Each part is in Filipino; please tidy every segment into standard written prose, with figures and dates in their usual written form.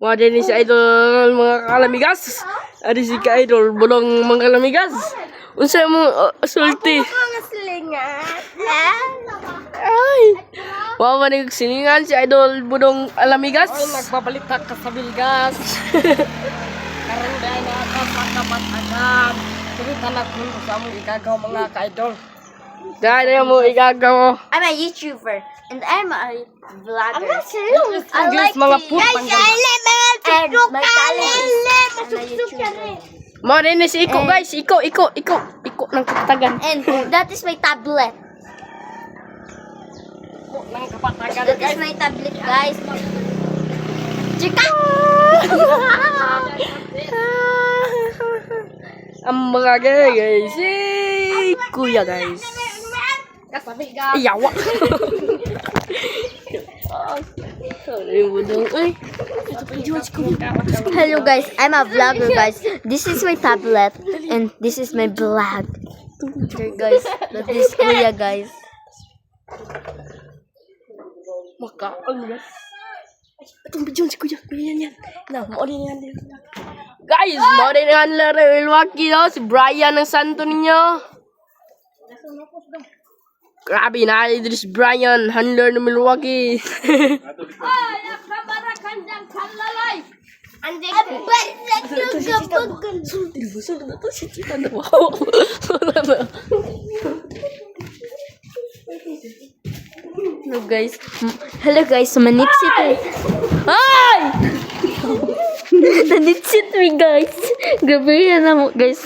Mga din si Idol mga kalamigas. Ada si ka Idol bulong mga kalamigas. Unsa mo sulti? Ay. Wa man ning silingan si Idol bulong alamigas. Ay nagbabalik ka sa bilgas. Karon dai na ka sa kapatagan. Dili tanak mo sa mo igagaw mga ka-idol. Dahil mo igagaw. I'm a YouTuber and I'm a vlogger. I like mga to- put Guys, panggal. and my talent is I'm a YouTuber. Mo din si Iko guys, Iko ng kapatagan. And that is my tablet. Nang kapatagan That is guys. my tablet, guys. Chika! Ang mga guys, si Kuya guys. Kasabi ka. Iyawa. Hello guys, I'm a vlogger guys. This is my tablet and this is my vlog. Here guys, that is Kuya guys. Maka, guys. Itong video si Kuya yan. Na, mo din yan. Guys, mo din yan Milwaukee no? Si Brian ng santo ninyo. Grabe na, Idris Brian, handler ng Milwaukee. Hello guys, manitsit me. Ay! Nanitsit me guys. Gabi yan na mo guys.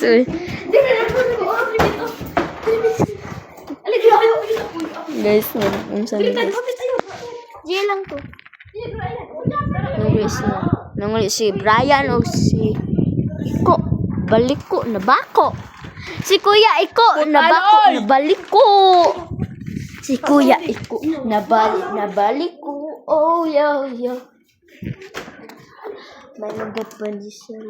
Guys, Diyan lang to. Nanguli si Brian o si Iko. Balik ko, nabako. Si Kuya Iko, nabako, nabalik ko. Si Kuya Iko, nabalik ko. Oh, yeah. May nagpapandisal.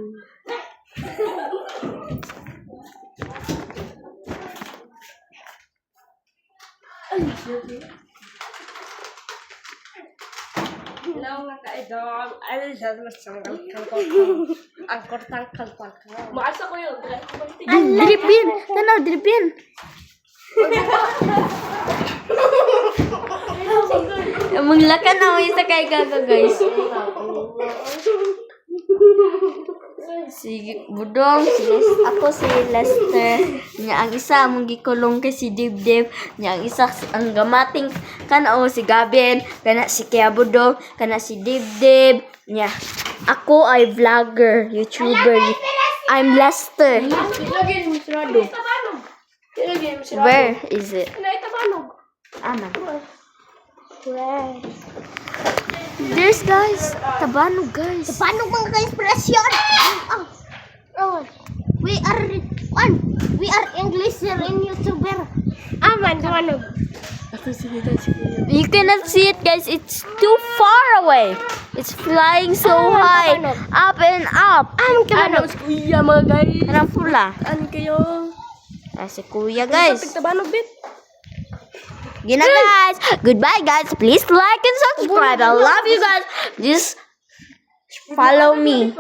Hello mga ka-idol. Ay, ang kortang kalpang. Maasa ko yun. Diripin! Tanaw, diripin! Among lakan na sa kay gaga guys. Si Budong, ako si Lester. Nya ang isa among gikulong kay si Dibdib. Nya ang isa ang gamating kanao si Gabin, kana si Kuya Budong, kana si Dibdib. Nya ako ay vlogger, YouTuber. I'm Lester. Where is it? Aman. There's guys. Tabanog guys. Paano kung ka-inspirasyon? We are English and YouTuber. Aman, tabanog. You cannot see it guys. It's too far away. It's flying so high. Up and up. Aman, tabanog. Kuya mga guys. Anong pula? Ano kayo? Si Kuya guys. Tabanog bit. Gina guys. Goodbye guys. Please like and subscribe. I love you guys. Just follow me.